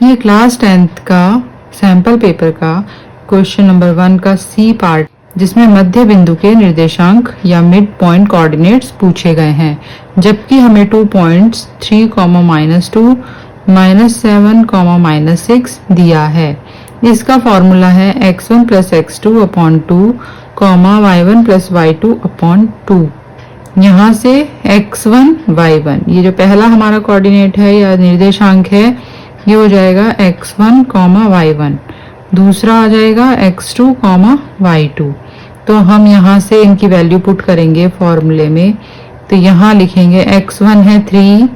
ये class 10th का sample paper का क्वेश्चन नंबर 1 का सी पार्ट, जिसमें मध्य बिंदु के निर्देशांक या मिड पॉइंट कोऑर्डिनेट्स पूछे गए हैं, जबकि हमें 2 पॉइंट्स 3, -2, -7, -6 दिया है। इसका फॉर्मूला है x1 + x2 upon 2, y1 + y2 upon 2। यहाँ से x1, y1, ये जो पहला हमारा कोऑर्डिनेट है या निर्देशांक है, ये हो जाएगा x1, y1। दूसरा आ जाएगा x2, y2। तो हम यहाँ से इनकी वैल्यू पुट करेंगे फॉर्मूले में। तो यहाँ लिखेंगे x1 है 3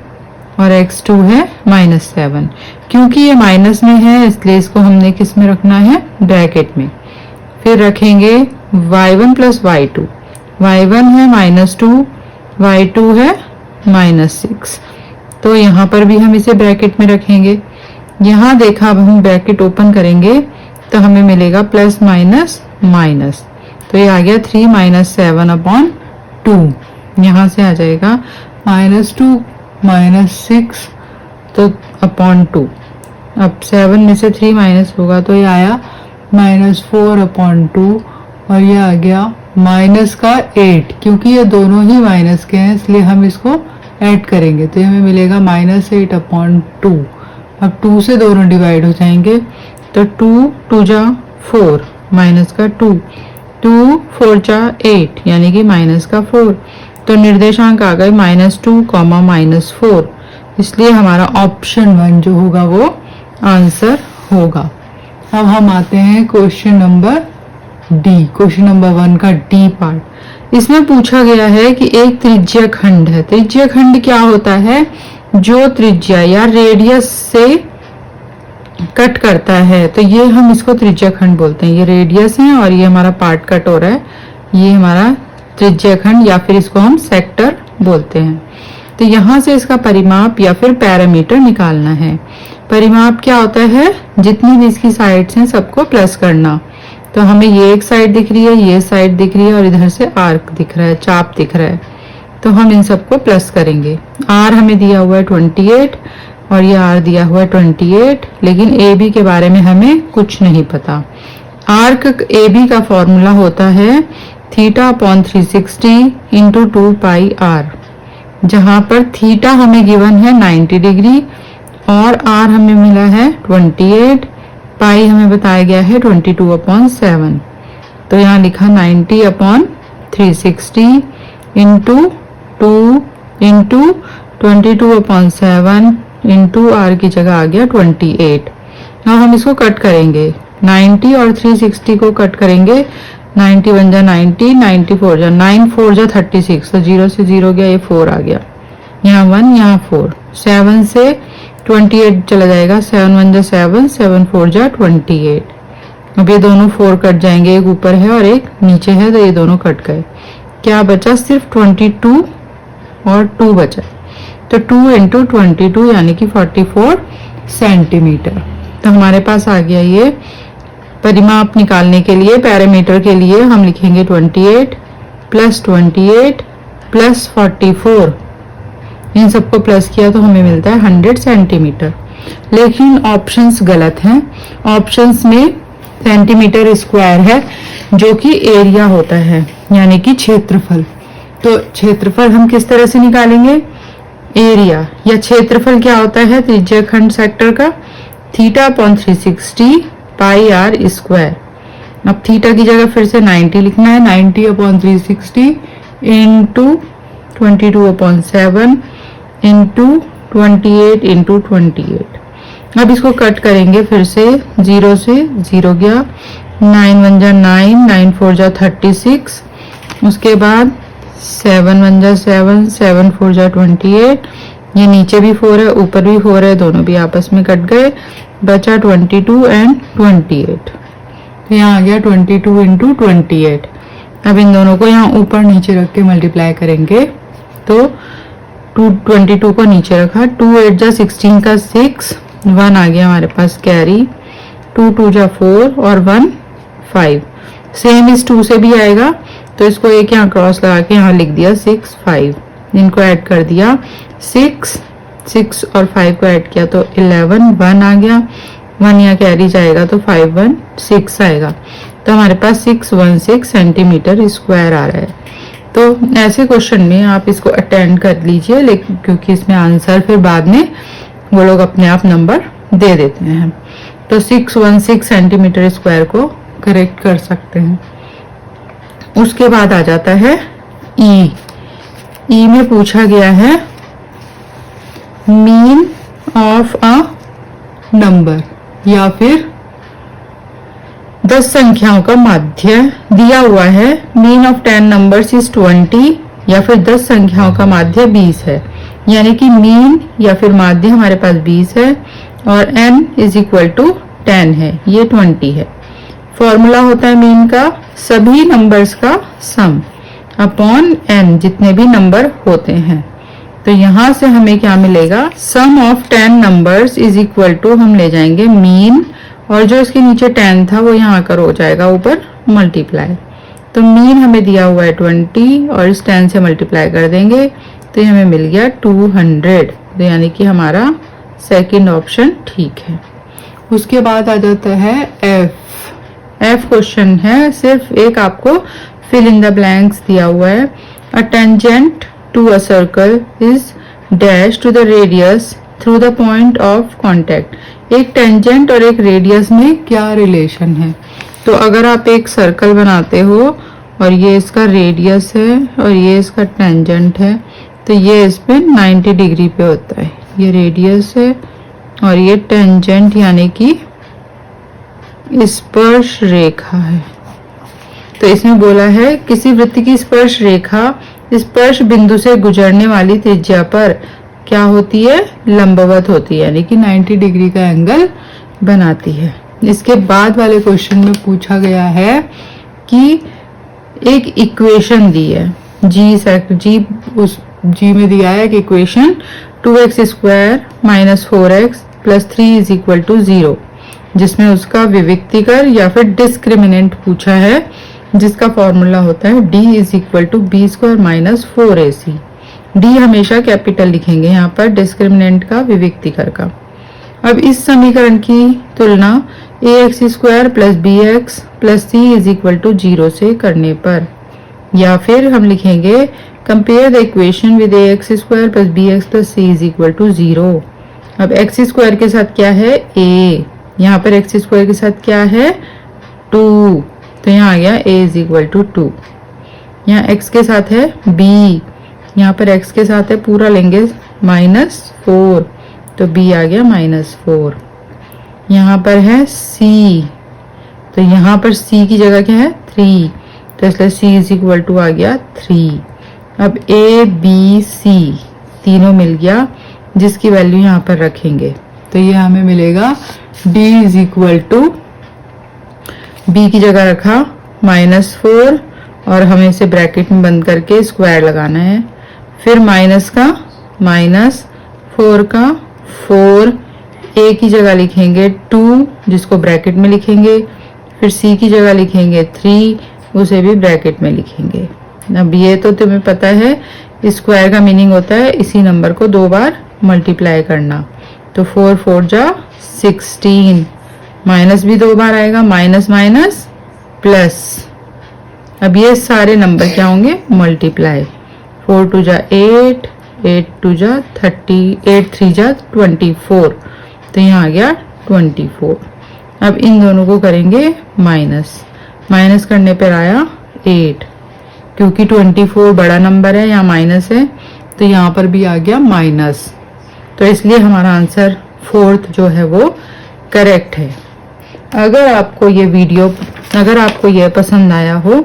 और x2 है -7। क्योंकि ये माइनस में है इसलिए इसको हमने किस में रखना है, ब्रैकेट में। फिर रखेंगे y1 + y2। y1 है -2, y2 है -6। तो यहाँ पर भी हम इसे ब्रैकेट में रखेंगे। यहाँ देखा, अब हम ब्रैकेट ओपन करेंगे तो हमें मिलेगा प्लस माइनस। तो ये आ गया 3 - 7 अपॉन 2। यहाँ से आ जाएगा -2 -6 तो अपॉन 2। अब 7 में से 3 माइनस होगा तो ये आया -4 अपॉन 2 और ये आ गया माइनस का 8। क्योंकि ये दोनों ही माइनस के हैं इसलिए हम इसको ऐड करेंगे तो ये हमें मिलेगा -8 अपॉन 2। अब 2 से दोनों डिवाइड हो जाएंगे तो 2 जा 4 माइनस का 2, 2 4 जा 8 यानी कि माइनस का 4। तो निर्देशांक आ गए -2, -4। इसलिए हमारा ऑप्शन 1 जो होगा वो आंसर होगा। अब हम आते हैं question number D, question number 1 का डी पार्ट। इसमें पूछा गया है कि एक त्रिज्या खंड है। त्रिज्या खंड क्या होता है, जो त्रिज्या या रेडियस से कट करता है। तो ये हम इसको त्रिज्या खंड बोलते हैं। ये रेडियस है और ये हमारा पार्ट कट हो रहा है, ये हमारा त्रिज्या खंड या फिर इसको हम सेक्टर बोलते हैं। तो यहाँ से इसका परिमाप या फिर पैरामीटर निकालना है। परिमाप क्या होता है, जितनी भी इसकी साइड्स हैं सबको प्लस करना। तो हमें ये एक साइड दिख रही है, ये साइड दिख रही है और इधर से आर्क दिख रहा है, चाप दिख रहा है। तो हम इन सबको प्लस करेंगे। आर हमें दिया हुआ है 28 और ये आर दिया हुआ है 28, लेकिन ए बी के बारे में हमें कुछ नहीं पता। आर्क ए बी का फॉर्मूला होता है θ/360 × 2πr, जहाँ पर थीटा हमें गिवन है 90 डिग्री और आर हमें मिला है 28, पाई हमें बताया गया है 22/7। तो यहाँ लिखा 90/360 × 2 × 22/7 × r की जगह आ गया 28। अब हम इसको कट करेंगे, 90 और 360 को कट करेंगे। 90 1 जा 90, 94 जा 9 4 जा 36, तो 0 से 0 गया, ये 4 आ गया, यहाँ 1 यहाँ 4। 7 से 28 चला जाएगा, 7 1 जा 7, 7 4 जा 28। अब ये दोनों 4 कट जाएंगे, एक ऊपर है और एक नीचे है, तो ये दोनों कट गए। क्या बचा, सिर्फ 22 और 2 बचा। तो 2 × 22 यानी कि 44 सेंटीमीटर। तो हमारे पास आ गया ये। परिमाप निकालने के लिए, पैरामीटर के लिए हम लिखेंगे 28 + 28 + 44। इन सबको प्लस किया तो हमें मिलता है 100 सेंटीमीटर। लेकिन ऑप्शंस गलत हैं। ऑप्शंस में सेंटीमीटर स्क्वायर है जो कि एरिया होता है, यानी कि क्षेत्रफल। तो क्षेत्रफल हम किस तरह से निकालेंगे, एरिया या क्षेत्रफल क्या होता है त्रिज्या खंड सेक्टर का, θ/360 πr²। अब थीटा की जगह फिर से 90 लिखना है, 90/360 × 22/7 × 28 × 28। अब इसको कट करेंगे फिर से, 0 से 0 गया, 9 1 जा 9, 9 4 जा 36। उसके बाद 7 1 जा 7, 7 4 जा 28। ये नीचे भी 4 है, ऊपर भी 4 है, दोनों भी आपस में कट गए, बचा 22 और 28। तो यहाँ आ गया 22 × 28। अब इन दोनों को यहाँ ऊपर नीचे रख के मल्टीप्लाई करेंगे तो 22 को नीचे रखा, 2 8 जा 16 का 6, 1 आ गया हमारे पास कैरी, 2 2 जा 4 और 1 5। सेम इस 2 से भी आएगा तो इसको एक यहाँ क्रॉस लगा के यहाँ लिख दिया 6 5। इनको ऐड कर दिया 6 6 और 5 को ऐड किया तो 11, 1 आ गया, 1 यहाँ कैरी जाएगा तो 5, 1, 6 आएगा। तो हमारे पास 616 सेंटीमीटर स्क्वायर आ रहा है। तो ऐसे क्वेश्चन में आप इसको अटेंड कर लीजिए, लेकिन क्योंकि इसमें आंसर फिर बाद में वो लोग अपने आप नंबर दे देते हैं। तो 616 सेंटीमीटर स्क्वायर को करेक्ट कर सकते हैं। उसके बाद आ जाता है ई में पूछा गया है मीन ऑफ अ नंबर, या फिर 10 संख्याओं का माध्य दिया हुआ है। मीन ऑफ 10 नंबर्स इज 20, या फिर 10 संख्याओं का माध्य 20 है। यानी कि मीन या फिर माध्य हमारे पास 20 है और n इज इक्वल टू 10 है, ये 20 है। फॉर्मूला होता है मीन का सभी नंबर्स का सम अपॉन n, जितने भी नंबर होते हैं। तो यहां से हमें क्या मिलेगा, sum of 10 numbers is equal to हम ले जाएंगे मीन, और जो इसके नीचे 10 था वो यहाँ कर हो जाएगा ऊपर मल्टीप्लाई। तो मीन हमें दिया हुआ है 20 और इस 10 से मल्टीप्लाई कर देंगे तो ये हमें मिल गया 200। तो यानी कि हमारा सेकंड ऑप्शन ठीक है। उसके बाद आ जाता है एफ क्वेश्चन है, सिर्फ एक आपको फिल इन द ब्लैंक्स दिया हुआ है। A tangent to a circle is dash to the radius through the point of contact. एक टेंजेंट और एक रेडियस में क्या रिलेशन है। तो अगर आप एक सर्कल बनाते हो और ये इसका रेडियस है और ये इसका टेंजेंट है, तो ये इस पे 90 डिग्री पे होता है। ये रेडियस है और ये टेंजेंट यानी कि स्पर्श रेखा है। तो इसमें बोला है किसी वृत्त की स्पर्श रेखा स्पर्श बिंदु से गुजरने वाली त्रिज्या पर क्या होती है, लंबवत होती है, यानी कि 90 डिग्री का एंगल बनाती है। इसके बाद वाले क्वेश्चन में पूछा गया है कि एक इक्वेशन दी है जी में दिया है कि equation 2x square minus 4x plus 3 is equal to 0, जिसमें उसका विविक्तिकर या फिर डिस्क्रिमिनेंट पूछा है, जिसका फॉर्मूला होता है d is equal to b square minus 4ac। D हमेशा कैपिटल लिखेंगे यहाँ पर, डिस्क्रिमिनेंट का विविक्तिकर का। अब इस समीकरण की तुलना ax square plus bx plus c is equal to 0 से करने पर, या फिर हम लिखेंगे compare the equation with ax square plus bx plus c is equal to 0। अब x स्क्वायर के साथ क्या है a, यहाँ पर x स्क्वायर के साथ क्या है 2, तो यहाँ आ गया a इज इक्वल टू 2। यहाँ x के साथ है b, यहाँ पर x के साथ है पूरा लेंगे -4, तो b आ गया -4। यहाँ पर है c, तो यहाँ पर c की जगह क्या है 3, तो इसलिए c इज इक्वल टू आ गया 3। अब a b c तीनों मिल गया, जिसकी वैल्यू यहाँ पर रखेंगे तो ये हमें मिलेगा d is equal to b की जगह रखा -4 और हमें इसे ब्रैकेट में बंद करके स्क्वायर लगाना है, फिर माइनस का -4 का 4, a की जगह लिखेंगे 2 जिसको ब्रैकेट में लिखेंगे, फिर c की जगह लिखेंगे 3 उसे भी ब्रैकेट में लिखेंगे। अब ये तो तुम्हें पता है स्क्वायर का मीनिंग होता है इसी नंबर को 2 बार मल्टीप्लाई करना। तो 4 4 जा 16, माइनस भी 2 बार आएगा, माइनस माइनस प्लस। अब ये सारे नंबर क्या होंगे मल्टीप्लाई, 4 2 जा 8, 8 2 जा 30, 8 3 जा 24, तो यहाँ आ गया 24। अब इन दोनों को करेंगे माइनस करने पर आया 8, क्योंकि 24 बड़ा नंबर है, यहाँ माइनस है तो यहाँ पर भी आ गया माइनस, तो इसलिए हमारा आंसर 4th जो है वो करेक्ट है। अगर आपको ये पसंद आया हो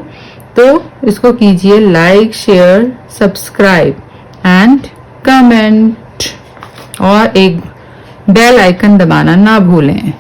तो इसको कीजिए like, share, subscribe and comment, और एक बेल आइकन दबाना ना भूलें।